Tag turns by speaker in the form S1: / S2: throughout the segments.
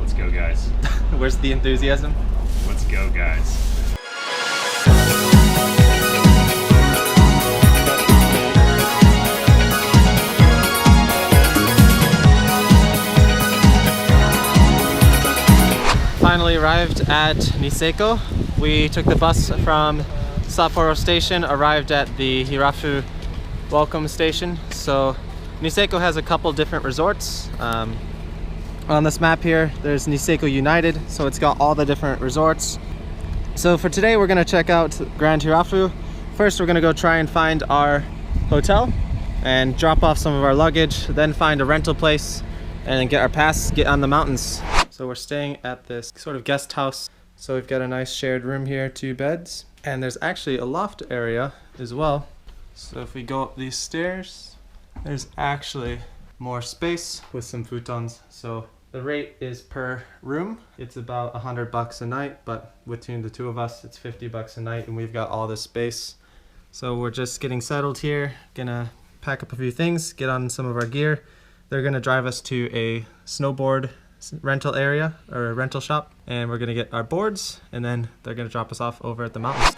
S1: Let's go, guys.
S2: Where's the enthusiasm?
S1: Let's go, guys.
S2: Finally arrived at Niseko. We took the bus from Sapporo Station, arrived at the Hirafu Welcome Station. So Niseko has a couple different resorts. On this map here, there's Niseko United, so it's got all the different resorts. So for today, we're gonna check out Grand Hirafu. First, we're gonna go try and find our hotel and drop off some of our luggage, then find a rental place and then get our pass, get on the mountains. So we're staying at this sort of guest house. So we've got a nice shared room here, 2 beds, and there's actually a loft area as well. So if we go up these stairs, there's actually more space with some futons. So the rate is per room. It's about $100 a night, but between the 2 of us, it's $50 a night, and we've got all this space. So we're just getting settled here, gonna pack up a few things, get on some of our gear. They're gonna drive us to a snowboard rental area or a rental shop, and we're gonna get our boards, and then they're gonna drop us off over at the mountains.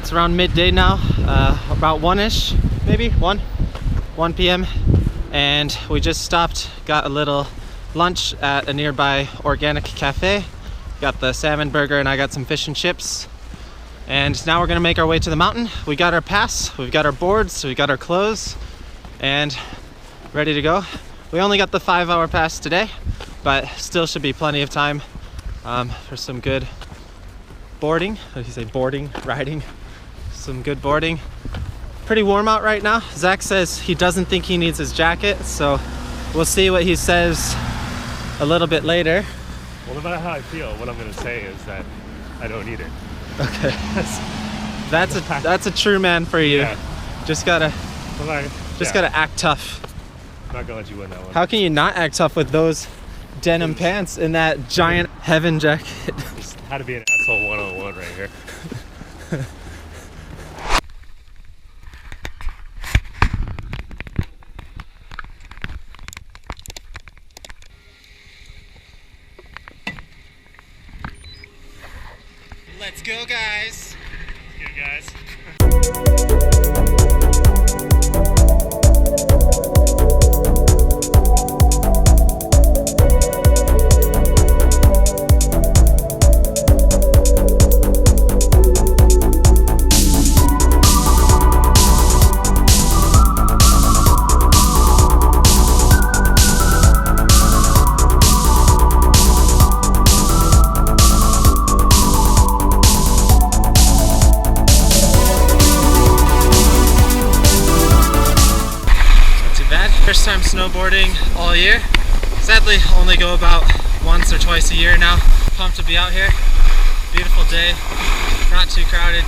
S2: It's around midday now, about 1-ish, maybe 1 p.m. and we just stopped, got a little lunch at a nearby organic cafe. Got the salmon burger and I got some fish and chips. And now we're gonna make our way to the mountain. We got our pass, we've got our boards, we got our clothes, and ready to go. We only got the 5-hour pass today, but still should be plenty of time for some good boarding. What do you say, boarding, riding? Some good boarding. Pretty warm out right now. Zack says he doesn't think he needs his jacket, so we'll see what he says a little bit later.
S1: Well, no matter how I feel, what I'm gonna say is that I don't need it.
S2: Okay. That's a true man for you.
S1: Yeah.
S2: Just gotta gotta act tough.
S1: I'm not gonna let you win that one.
S2: How can you not act tough with those denim pants and that giant heaven jacket?
S1: Just had to be an asshole one-on-one right here.
S2: Let's go, guys.
S1: Let's go, guys.
S2: First time snowboarding all year. Sadly, only go about once or twice a year now. Pumped to be out here. Beautiful day, not too crowded.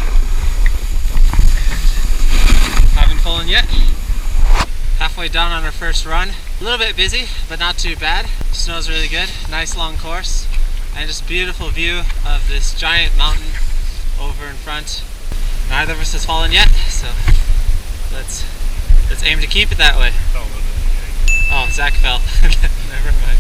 S2: Haven't fallen yet. Halfway down on our first run. A little bit busy, but not too bad. Snow's really good. Nice long course, and just beautiful view of this giant mountain over in front. Neither of us has fallen yet, so let's aim to keep it that way. Oh, Zack fell. Never mind.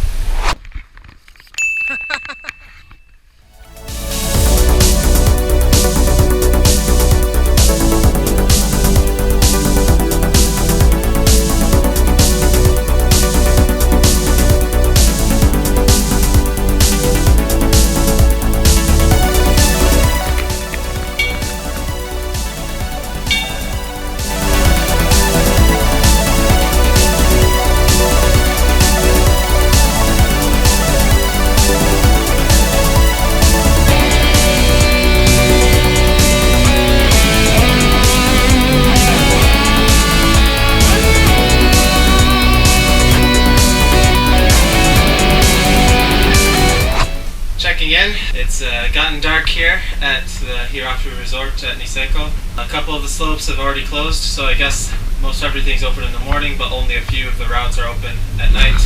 S2: It's gotten dark here at the Hirafu Resort at Niseko. A couple of the slopes have already closed, so I guess most everything's open in the morning, but only a few of the routes are open at night.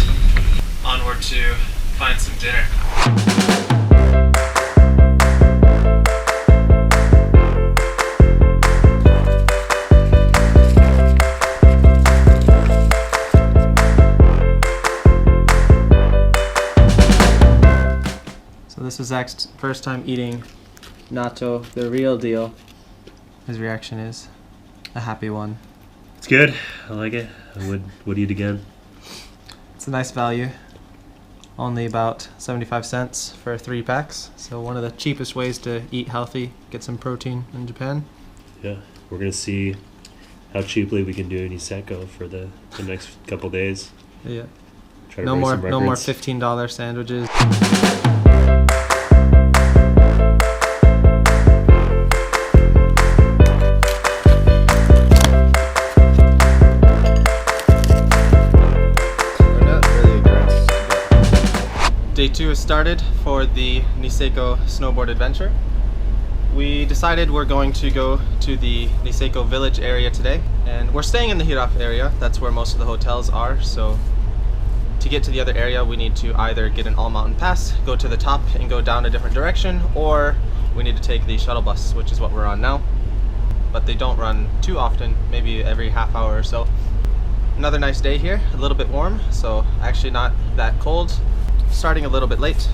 S2: Onward to find some dinner. So this is Zach's first time eating natto, the real deal. His reaction is a happy one.
S1: It's good. I like it. I would eat again.
S2: It's a nice value. Only about 75 cents for 3 packs. So one of the cheapest ways to eat healthy, get some protein in Japan.
S1: Yeah, we're gonna see how cheaply we can do Niseko for the next couple days.
S2: Yeah.
S1: Try to
S2: No
S1: break some
S2: more
S1: records.
S2: $15 sandwiches. Day 2 has started for the Niseko snowboard adventure. We decided we're going to go to the Niseko village area today, and we're staying in the Hirafu area. That's where most of the hotels are, so to get to the other area we need to either get an all-mountain pass, go to the top and go down a different direction, or we need to take the shuttle bus, which is what we're on now. But they don't run too often, maybe every half hour or so. Another nice day here, a little bit warm, so actually not that cold. Starting a little bit late,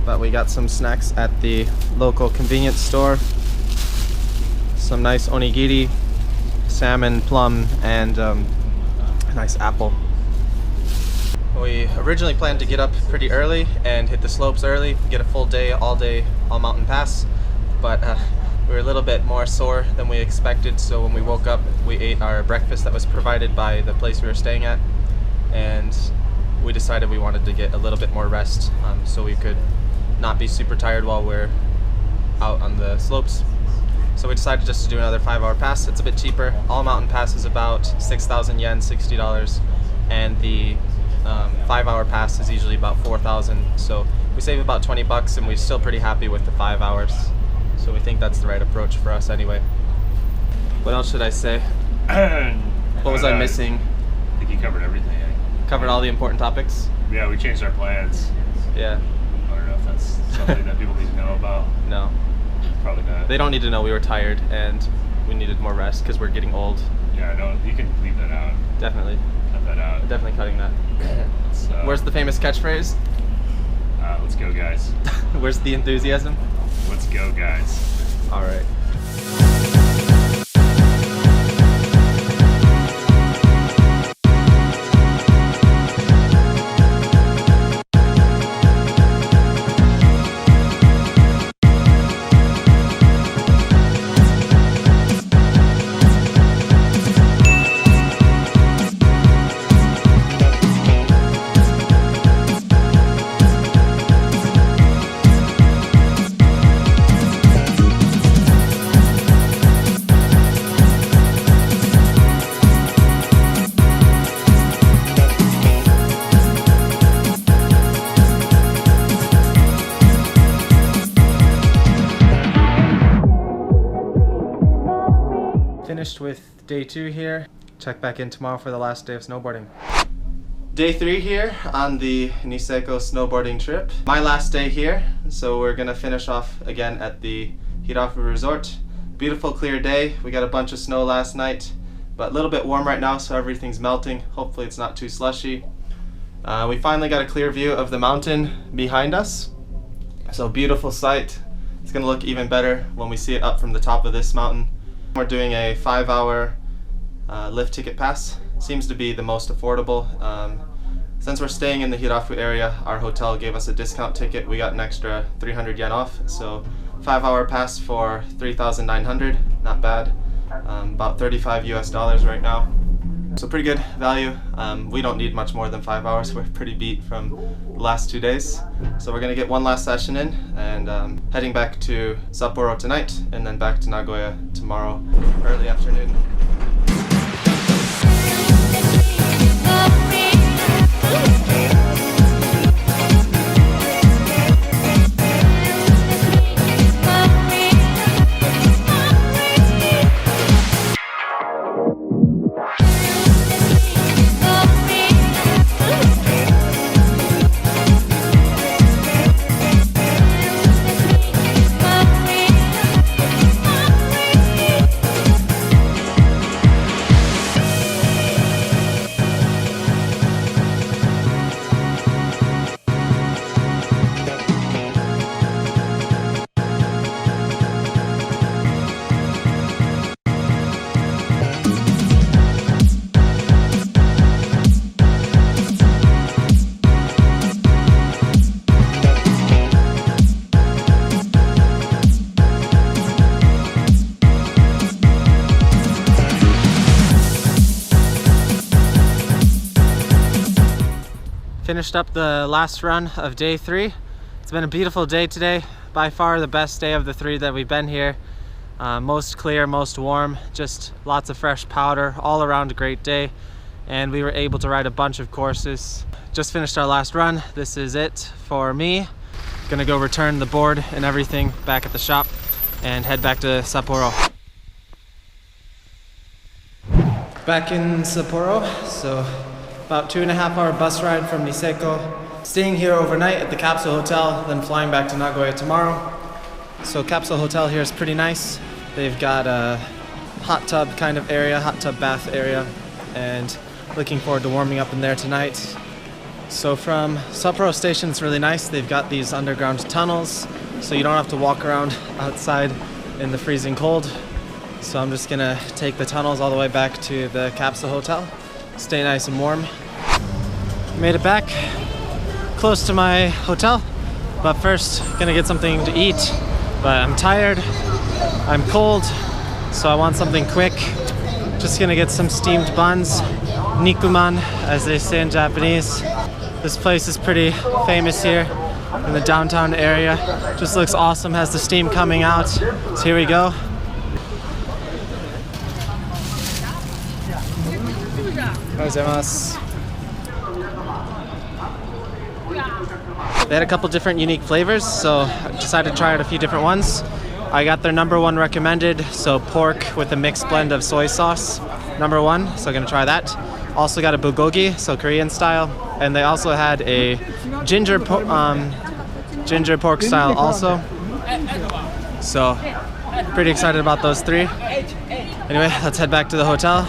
S2: but we got some snacks at the local convenience store. Some nice onigiri, salmon, plum, and a nice apple. We originally planned to get up pretty early and hit the slopes early, get a full day, all mountain pass, but we were a little bit more sore than we expected, so when we woke up we ate our breakfast that was provided by the place we were staying at, and we decided we wanted to get a little bit more rest so we could not be super tired while we're out on the slopes. So we decided just to do another 5-hour pass. It's a bit cheaper. All mountain pass is about 6,000 yen, $60, and the 5-hour pass is usually about 4,000. So we save about 20 bucks, and we're still pretty happy with the 5 hours. So we think that's the right approach for us anyway. What else should I say? What was I missing?
S1: I think you covered everything.
S2: Covered all the important topics?
S1: Yeah, we changed our plans.
S2: Yeah.
S1: I don't know if that's something that people need to know about.
S2: No.
S1: Probably not.
S2: They don't need to know we were tired and we needed more rest because we're getting old.
S1: Yeah, no, you can leave that out.
S2: Definitely.
S1: Cut that out.
S2: I'm definitely cutting that. Where's the famous catchphrase?
S1: Let's go, guys.
S2: Where's the enthusiasm?
S1: Let's go, guys.
S2: All right. Finished with day 2 here. Check back in tomorrow for the last day of snowboarding. Day 3 here on the Niseko snowboarding trip. My last day here, so we're gonna finish off again at the Hirafu Resort. Beautiful clear day. We got a bunch of snow last night, but a little bit warm right now, so everything's melting. Hopefully it's not too slushy. We finally got a clear view of the mountain behind us. So beautiful sight. It's gonna look even better when we see it up from the top of this mountain. We're doing a 5-hour lift ticket pass. Seems to be the most affordable. Since we're staying in the Hirafu area, our hotel gave us a discount ticket. We got an extra 300 yen off. So 5-hour pass for 3,900, not bad. About $35 US right now. So pretty good value. We don't need much more than 5 hours. We're pretty beat from the last 2 days. So we're gonna get one last session in and heading back to Sapporo tonight and then back to Nagoya tomorrow early afternoon. Finished up the last run of day 3. It's been a beautiful day today. By far the best day of the 3 that we've been here. Most clear, most warm, just lots of fresh powder, all around a great day. And we were able to ride a bunch of courses. Just finished our last run. This is it for me. Gonna go return the board and everything back at the shop and head back to Sapporo. Back in Sapporo, so about 2.5-hour bus ride from Niseko. Staying here overnight at the Capsule Hotel, then flying back to Nagoya tomorrow. So Capsule Hotel here is pretty nice. They've got a hot tub kind of area, hot tub bath area, and looking forward to warming up in there tonight. So from Sapporo Station, it's really nice. They've got these underground tunnels, so you don't have to walk around outside in the freezing cold. So I'm just gonna take the tunnels all the way back to the Capsule Hotel. Stay nice and warm. Made it back close to my hotel, but first gonna get something to eat. But I'm tired, I'm cold, so I want something quick. Just gonna get some steamed buns, nikuman as they say in Japanese. This place is pretty famous here in the downtown area. Just looks awesome, has the steam coming out. So here we go. They had a couple different unique flavors, so I decided to try out a few different ones. I got their #1 recommended, so pork with a mixed blend of soy sauce, #1, so I'm gonna try that. Also got a bulgogi, so Korean style, and they also had a ginger pork style also. So pretty excited about those 3. Anyway, let's head back to the hotel